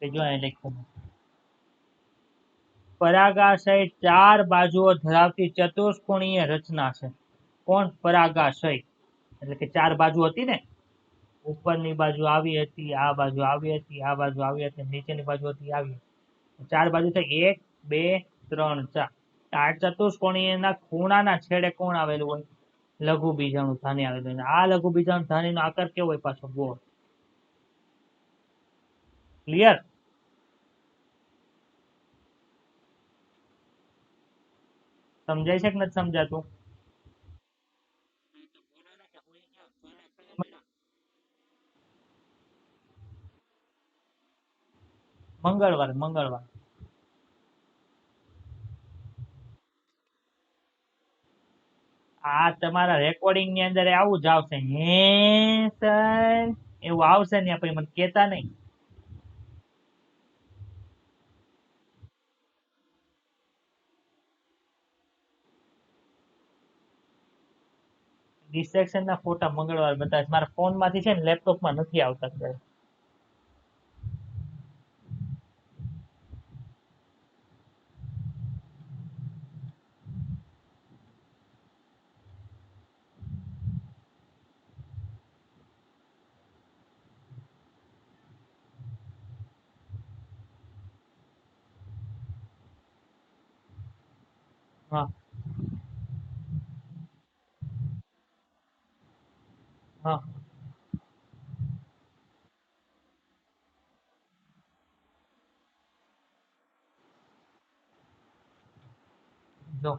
કે જો અહીં લખ્યું છે. પરાગાશય 4 બાજુઓ ધરાવતી ચતુષ્કોણીય રચના છે. કોણ? પરાગાશય એટલે કે 4 બાજુ હતી ને, ઉપરની બાજુ આવી હતી, આ બાજુ આવી હતી, આ બાજુ આવી હતી, નીચેની બાજુ હતી આવી. 4 બાજુ થઈ 1 2 3 4. આ ચતુષ્કોણીયના ખૂણાના છેડે કોણ આવેલું હોય? લઘુ બીજાણુ ધાની આવેલું હોય. આ લઘુ બીજાણુ ધાનીનો આકાર કેવો હોય? પાછો ગોળ. ક્લિયર? સમજાય છે કે નથી સમજાતું? મંગળવાર. આ તમારા રેકોર્ડિંગ ની અંદર આવું જ આવશે. હે સર એવું આવશે ને પછી મને કેતા નહીં. ડિસ્ટ્રેક્શન ના ફોટા મંગળવાર બતાવે. મારા ફોન માંથી છે ને લેપટોપ માં નથી આવતા સર. હા હા જો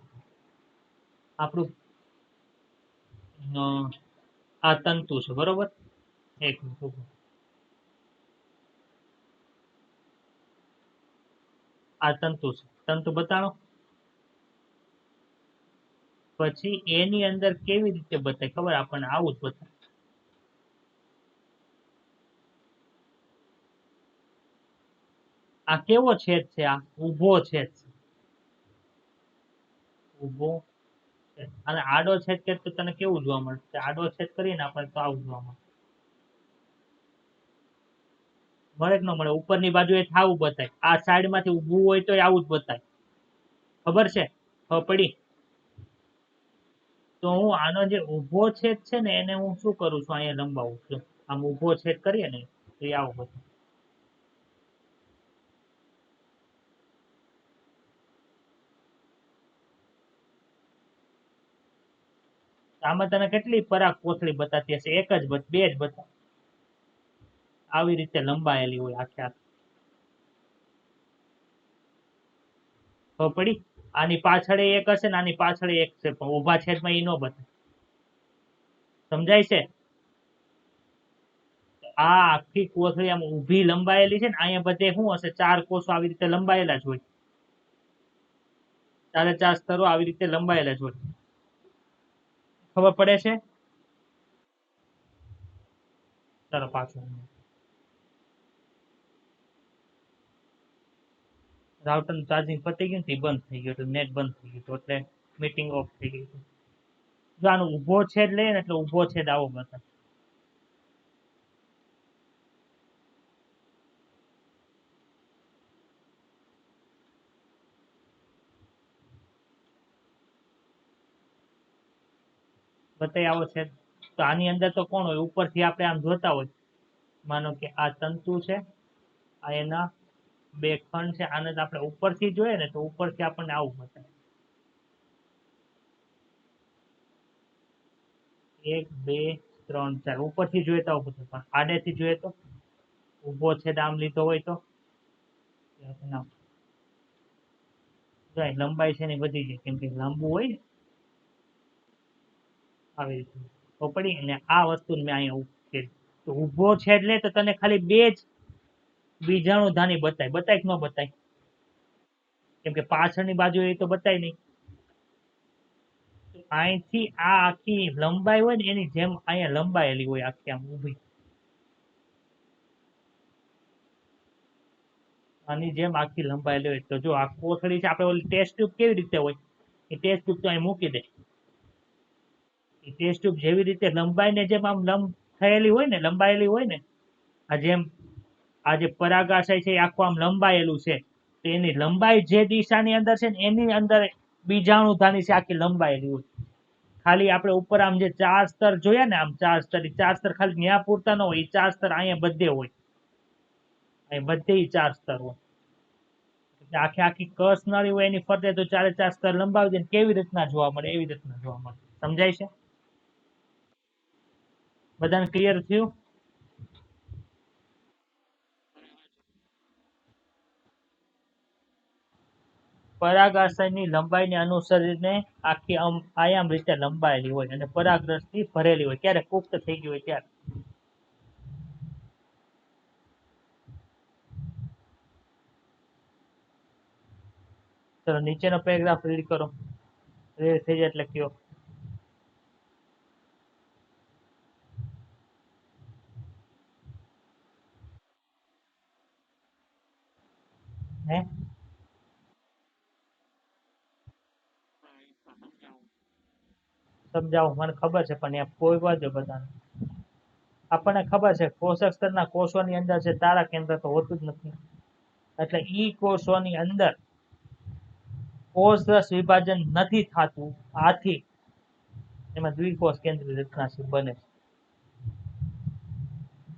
આપણું આ તંતુ છે બરોબર. એક મિનિટ ઉભો. આ તંતુ છે. તંતુ બતાવો. પછી એની અંદર કેવી રીતે બતાય ખબર? આપણને આવું જ બતાય. આ કેવો છેદ છે? આ ઊભો છેદ છે. ઊભો છેદ. અને આડો છેદ કે તો તને કેવું જોવા મળે? આડો છેદ કરીએ ને આપણે તો આવું જોવા મળે. મળે કે ન મળે? ઉપરની બાજુ એ આવું બતાય. આ સાઈડ માંથી ઊભું હોય તો આવું જ બતાય. ખબર છે? ખબર પડી? તો હું આનો જે ઊભો છેદ છે ને એને હું શું કરું છું? અહીંયા લંબાવું છું. આમ ઊભો છેદ કરીએ ને તો એ આવું બતાય. આમાં તને કેટલી પરાગ કોથળી બતાતી હશે? એક જ બે જ બતા. આવી રીતે લંબાયેલી હોય આખે આખી. ખબર પડી? આની પાછળ એક હશે ને આની પાછળ એક છે, પણ ઊભા છેદમાં ઈ નો બતાય. સમજાય છે? આ આખી કોથળી આમ ઊભી લંબાયેલી છે ને, અહીંયા બધે શું હશે? 4 કોષો આવી રીતે લંબાયેલા જ હોય. 4 સ્તરો આવી રીતે લંબાયેલા જ હોય. ખબર પડે છે? ચાલો પાછું. રાઉટર નું ચાર્જિંગ પતી ગયું ને બંધ થઈ ગયું, એટલે નેટ બંધ થઈ ગયું એટલે મીટિંગ ઓફ થઈ ગઈ. જો આનો ઊભો છેદ લઈએ ને એટલે ઊભો છેદ આવો બતાવે. બતાય આવો છેદ. તો આની અંદર તો કોણ હોય? ઉપરથી આપણે આમ જોતા હોય, માનો કે આ તંતુ છે, આ એના બે ખંડ છે, આને તો આપણે ઉપરથી જોઈએ ને તો ઉપરથી આપણને આવું બતાવે, 1 2 3 4 ઉપરથી જોઈએ તો આવું બતાવે, પણ આડેથી જોઈએ તો ઊભો છે આમ લીધો હોય તો લંબાઈ છે ને વધી જાય, કેમ કે લાંબુ હોય ને આવી રીતે તો પડી. અને આ વસ્તુ મેં અહીંયા ઉકેલી. તો ઊભો છે એટલે તો તને ખાલી બે જ બીજાણુધાની બતાય, બતાય કે ન બતાય? કેમ કે પાછળની બાજુ એ તો બતાય નહીં. અહીંથી આ આખી લંબાઈ હોય ને એની જેમ અહીંયા લંબાયેલી હોય, આખી આમ ઊભી, આની જેમ આખી લંબાયેલી હોય. તો જો આ કોથળી છે, આપણે ઓલી ટેસ્ટ ટ્યુબ કેવી રીતે હોય, એ ટેસ્ટ ટ્યુબ તો અહીં મૂકી દે. એ ટેસ્ટ ટ્યુબ જેવી રીતે લંબાઈને જેમ આમ લંબ થયેલી હોય ને, લંબાયેલી હોય ને, આ જેમ આ જે પરાગાશય છે એ આખું આમ લંબાયેલું છે, તો એની લંબાઈ જે દિશાની અંદર છે ને એની અંદર બીજાણુધાની છે આખી લંબાયેલી હોય. ખાલી આપણે ઉપર આમ જે 4 સ્તર જોયા ને, આમ 4 સ્તર, એ 4 સ્તર ખાલી ન્યા પૂરતા ન હોય, એ 4 સ્તર અહીંયા બધે હોય, અહીં બધે 4 સ્તર હોય. આખી આખી કસ નળી હોય એની ફરતે તો 4 4 સ્તર લંબાવી દે, કેવી રીતના જોવા મળે? એવી રીતના જોવા મળે. સમજાય છે? બધાને ક્લિયર થયું? પરાગાશયની લંબાઈને અનુસરીને આખી આયામ રીતે લંબાયેલી હોય અને પરાગરસથી ભરેલી હોય, ક્યારે પુખ્ત થઈ ગઈ હોય ત્યારે. ચલો નીચેનો પેરેગ્રાફ રીડ કરો, રીડ થઈ જાય એટલે કયો. હે સમજાવું? મને ખબર છે, પણ ત્યાં કોઈ વાંધો બધાને આપણને ખબર છે કોષક સ્તરના કોષોની અંદર છે તારા કેન્દ્ર તો હોતું જ નથી, એટલે ઈ કોષોની અંદર કોષ રસ વિભાજન નથી થતું, આથી એમાં દ્વિકોષ કેન્દ્રીય રચના છે બને.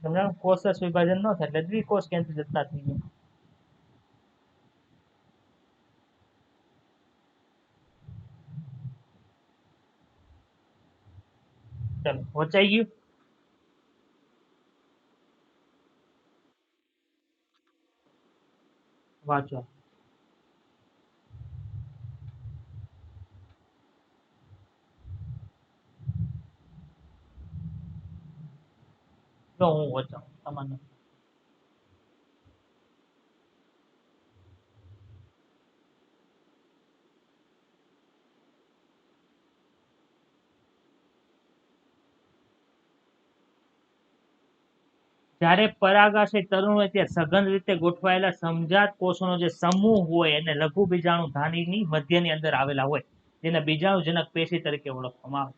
સમજાણું? કોષ રસ વિભાજન ન થાય એટલે દ્વિકોષ કેન્દ્રીય રચના થઈ ગઈ. ચલો વચાઈ ગયું? વાંચો. તો હું વચાવું તમને. જ્યારે પરાગાશય તરુણ હોય ત્યારે સઘન રીતે ગોઠવાયેલા સમજાત કોષોનો જે સમૂહ હોય એને લઘુ બીજાણુ ધાનીની મધ્યની અંદર આવેલા હોય, જેને બીજાણુજનક પેશી તરીકે ઓળખવામાં આવે.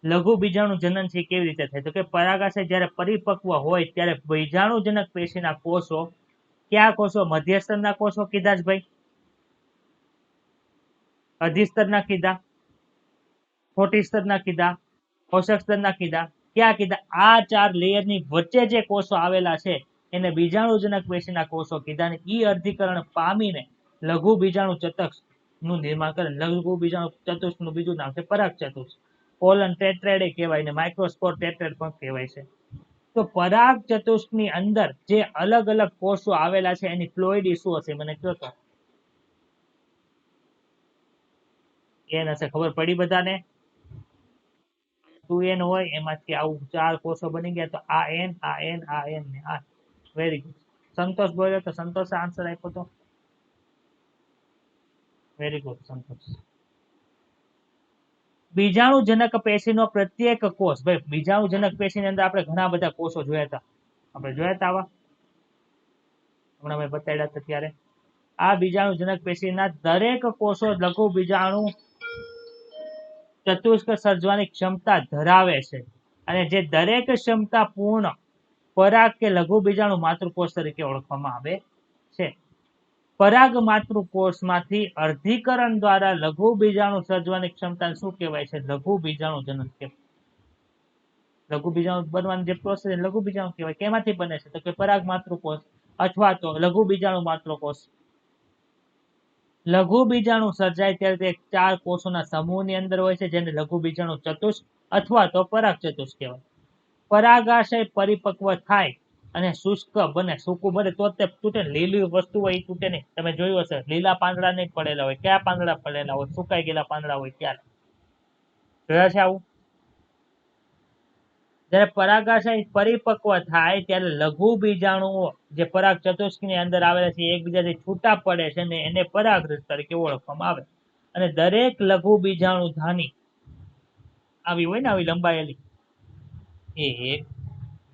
લઘુ બીજાણુ જનન છે કેવી રીતે થાય? તો કે પરાગાશય જ્યારે પરિપક્વ હોય ત્યારે બીજાણુજનક પેશીના કોષો, કયા કોષો? મધ્યસ્તરના કોષો કીધા જ ભાઈ, અધિસ્તરના કીધા, ખોટી સ્તરના કીધા, પોષક સ્તરના કીધા, ક્યાં કીધા? આ 4 લેયરની વચ્ચે જે કોષો આવેલા છે એને બીજાણુજનક પેશીના કોષો કીધા. ને ઈ અર્ધીકરણ પામીને લઘુ બીજાણુ ચતક નું નિર્માણ કરે. લઘુ બીજાણુ ચતુષ્કનું બીજું નામ છે પરાગ ચતુષ્ક. કોલન ટેટ્રાઇડ કહેવાય ને માઇક્રોસ્પોર ટેટ્રાઇડ પણ કહેવાય છે. તો પરાગ ચતુષ્કની અંદર જે અલગ અલગ કોષો આવેલા છે એની ફ્લોઇડ શું હશે? મને કહો તો. એન હશે. ખબર પડી બધાને? 2n હોય એમાંથી આવું 4 કોષો બની ગયા, તો આ n, આ n, આ n ને આ. Very good. સંતોષ બોલ્યો તો સંતોષે આન્સર આપ્યો તો. વેરી ગુડ સંતોષ. બીજાણુજનક પેશીનો પ્રત્યેક કોષ, ભાઈ બીજાણુજનક પેશીની અંદર આપણે ઘણા બધા કોષો જોયા હતા, આપણે જોયા હતા આવા હમણાં મેં બતાડ્યા હતા ત્યારે. આ બીજાણુજનક પેશીના દરેક કોષો લઘુ બીજાણુ ચતુષ્ક સર્જવાની ક્ષમતા ધરાવે છે, અને જે દરેક ક્ષમતા પૂર્ણ પરાગ કે લઘુ બીજાણુ માતૃકોષ તરીકે ઓળખવામાં આવે છે. પરાગ માતૃકોષમાંથી અર્ધીકરણ દ્વારા લઘુ બીજાણુ સર્જવાની ક્ષમતા શું કહેવાય છે? લઘુ બીજાણુ જનન કહેવાય. લઘુ બીજાણુ બનવાની જે પ્રોસેસ લઘુ બીજાણુ કહેવાય. કેમાંથી બને છે? તો કે પરાગ માતૃકોષ અથવા તો લઘુ બીજાણુ માતૃકોષ. લઘુ બીજાણુ સર્જાય ત્યારે તે 4 કોષોના સમૂહની અંદર હોય છે, જેને લઘુ બીજાણુ ચતુષ્ક અથવા તો પરાગ ચતુષ્ક કહેવાય. પરાગાશય પરિપક્વ થાય અને શુષ્ક બને, સૂકું બને તો જ તે તૂટે. લીલી વસ્તુ હોય એ તૂટે નહીં. તમે જોયું હશે, લીલા પાંદડા નહીં પડેલા હોય, કયા પાંદડા પડેલા હોય? સુકાઈ ગયેલા પાંદડા હોય ત્યારે. જોયા છે આવું? જ્યારે પરાગાશય પરિપક્વ થાય ત્યારે લઘુ બીજાણુઓ જે પરાગ ચતુષ્કની અંદર આવેલા છે એકબીજાથી છૂટા પડે છે ને એને પરાગરજ તરીકે ઓળખવામાં આવે. અને દરેક લઘુ બીજાણુ ધાની આવી હોય ને, આવી લંબાયેલી, 1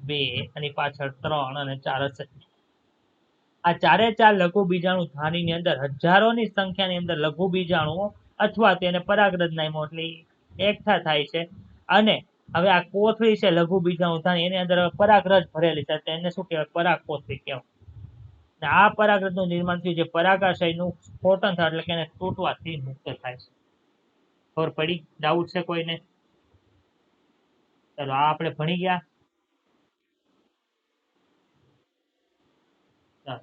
2 અને પાછળ 3 અને 4 હશે. આ ચારે ચાર લઘુ બીજાણુ ધાનીની અંદર હજારોની સંખ્યાની અંદર લઘુ બીજાણુઓ અથવા તેને પરાગરજ નામ્યો એટલે એકઠા થાય છે. અને હવે આ કોથળી છે લઘુ બીજાણુ ધાની, એની અંદર પરાગરજ ભરેલી છે, એને શું કહેવાય? પરાગ કોથળી કહેવાય. અને આ પરાગરજનું નિર્માણ થયું જે પરાગાશયનું સ્ફોટન થાય એટલે કે એને તૂટવાથી મુક્ત થાય છે. ખબર પડી? ડાઉટ છે કોઈને? ચાલો, આ આપણે ભણી ગયા. ચાલો.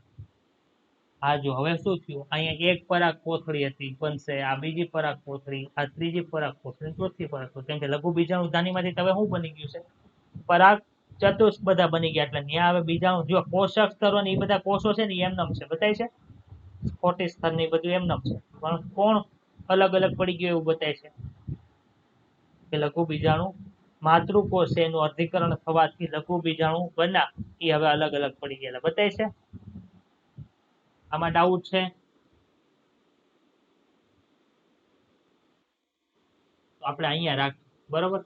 હા, જો હવે શું થયું, અહીંયા એક પરાગ કોથળી હતી બનશે, આ બીજી પરાગ કોથળી, આ ત્રીજી પરાગ કોથળી, ચોથી પરાગ કોથળી. કેમ કે લઘુ બીજાણુ ધાનીમાંથી હવે શું બની ગયું છે? પરાગ ચતુષ્ક બધા બની ગયા. એટલે ત્યાં હવે બીજાણુ જો પોષક સ્તરો ને એ બધા કોષો છે ને એમનેમ છે, બતાય છે સ્ફોટી સ્તર ને બધું એમનેમ છે, પણ કોણ અલગ અલગ પડી ગયું એવું બતાય છે કે લઘુ બીજાણુ માતૃકોષ છે એનું અધિકરણ થવાથી લઘુ બીજાણુ બન્યા એ હવે અલગ અલગ પડી ગયેલા બતાય છે. આમાં ડાઉટ છે? તો આપણે અહીંયા રાખીએ, બરોબર.